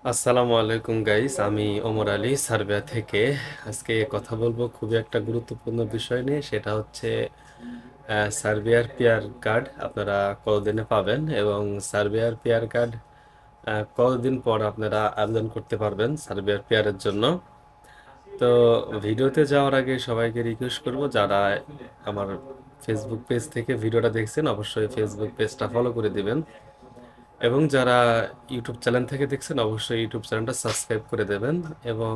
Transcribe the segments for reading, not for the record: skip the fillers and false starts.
আসসালামু আলাইকুম গাইস, আমি ওমর আলী সার্বিয়া থেকে। আজকে কথা বলবো খুবই একটা গুরুত্বপূর্ণ বিষয় নিয়ে। সেটা হচ্ছে সার্বিয়ার পিআর কার্ড আপনারা কতদিনে পাবেন এবং সার্বিয়ার পিআর কার্ড কতদিন পর আপনারা আবেদন করতে পারবেন সার্বিয়ার পিআরের জন্য। তো ভিডিওতে যাওয়ার আগে সবাইকে রিকোয়েস্ট করব, যারা আমার ফেসবুক পেজ থেকে ভিডিওটা দেখছেন অবশ্যই ফেসবুক পেজটা ফলো করে দিবেন, এবং যারা ইউটিউব চ্যানেল থেকে দেখছেন অবশ্যই ইউটিউব চ্যানেলটা সাবস্ক্রাইব করে দেবেন। এবং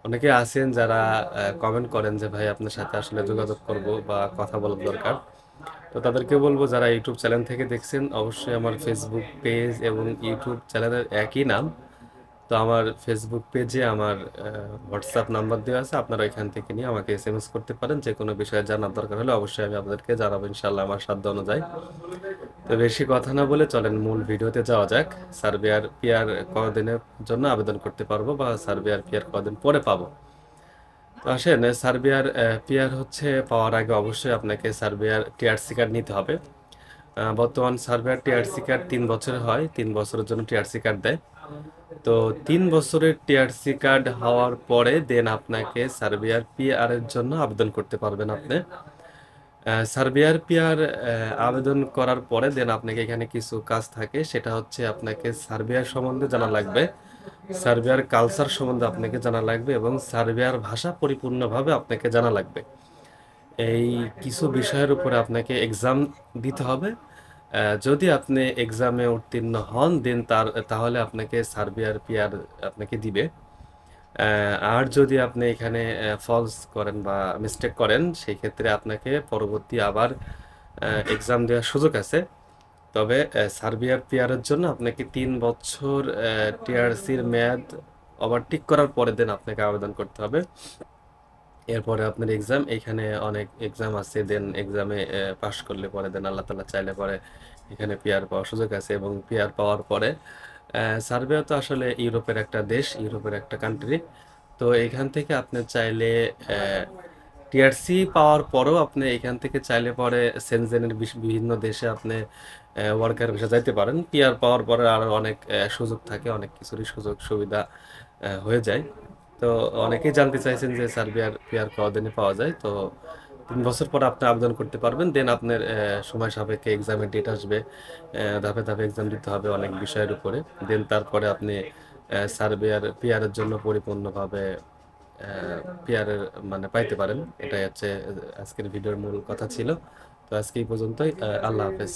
অনেকে আছেন যারা কমেন্ট করেন যে ভাই আপনার সাথে আসলে যোগাযোগ করব বা কথা বলার দরকার। তো তাদেরকে বলবো, যারা ইউটিউব চ্যানেল থেকে দেখছেন অবশ্যই আমার ফেসবুক পেজ এবং ইউটিউব চ্যানেলের একই নাম। তো আমার ফেসবুক পেজে আমার হোয়াটসঅ্যাপ নাম্বার দেওয়া আছে, আপনারা এখান থেকে নিয়ে আমাকে এসএমএস করতে পারেন। যে কোনো বিষয়ে জানার দরকার হলে অবশ্যই আমি আপনাদেরকে জানাবো ইনশাল্লাহ আমার সাধ্য অনুযায়ী। তো বেশি কথা না বলে চলেন মূল ভিডিওতে যাওয়া যাক। সার্বিয়ার পিআর কতদিনের জন্য আবেদন করতে পারবো বা সার্বিয়ার পিআর কতদিন পরে পাবো। তো আসেন, সার্বিয়ার পিআর হচ্ছে পাওয়ার আগে অবশ্যই আপনাকে সার্বিয়ার টিআরসি কার্ড নিতে হবে। বর্তমান সার্বিয়ার টিআরসি কার্ড 3 বছরের হয়, 3 বছরের জন্য টিআরসি কার্ড দেয়। তো 3 বছরের টিআরসি কার্ড হওয়ার পরে দেন আপনাকে সার্বিয়ার পিআর এর জন্য আবেদন করতে পারবেন আপনি। সার্বিয়ার পিআর আবেদন করার পরে দেন আপনাকে এখানে কিছু কাজ থাকে। সেটা হচ্ছে আপনাকে সার্বিয়ার সম্বন্ধে জানা লাগবে, সার্বিয়ার কালচার সম্বন্ধে আপনাকে জানা লাগবে এবং সার্বিয়ার ভাষা পরিপূর্ণভাবে আপনাকে জানা লাগবে। এই কিছু বিষয়ের উপরে আপনাকে এক্সাম দিতে হবে। যদি আপনি এক্সামে উত্তীর্ণ হন দেন তাহলে আপনাকে সার্বিয়ার পিআর আপনাকে দিবে। আর যদি আপনি এখানে ফলস করেন বা মিস্টেক করেন সেই ক্ষেত্রে আপনাকে পরবর্তী আবার এক্সাম দেওয়ার সুযোগ আছে। তবে সার্বিয়ার পিআরের জন্য আপনাকে 3 বছর টিআরসির মেয়াদ ওভারটেক করার পরে দেন আপনাকে আবেদন করতে হবে। এরপরে আপনার এক্সাম, এখানে অনেক এক্সাম আছে, দেন এক্সামে পাশ করলে পরে দেন আল্লাহ তাআলা চাইলে পরে এখানে পিআর পাওয়ার সুযোগ আছে। এবং পিআর পাওয়ার পরে সার্বিয়া তো আসলে ইউরোপের একটা দেশ, ইউরোপের একটা কান্ট্রি। তো এখান থেকে আপনি চাইলে টিআরসি পাওয়ার পরেও আপনি এখান থেকে চাইলে পরে সেনজেনের বিভিন্ন দেশে আপনি ওয়ার্কার ভিসা যাইতে পারেন। পিআর পাওয়ার পরে আরো অনেক সুযোগ থাকে, অনেক কিছুরই সুযোগ সুবিধা হয়ে যায়। তো অনেকেই জানতে চাইছেন যে সার্বিয়ার পিআর কতদিনে পাওয়া যায়। তো 3 বছর পর আপনি আবেদন করতে পারবেন। দেন আপনার সময় সাপেক্ষে এক্সামের ডেট আসবে, ধাপে ধাপে এক্সাম দিতে হবে অনেক বিষয়ের উপরে। দেন তারপরে আপনি সার্বিয়ার পিআরের জন্য পরিপূর্ণভাবে পিআরের মানে পাইতে পারেন। এটাই হচ্ছে আজকের ভিডিওর মূল কথা ছিল। তো আজকে এই পর্যন্তই। আল্লাহ হাফেজ।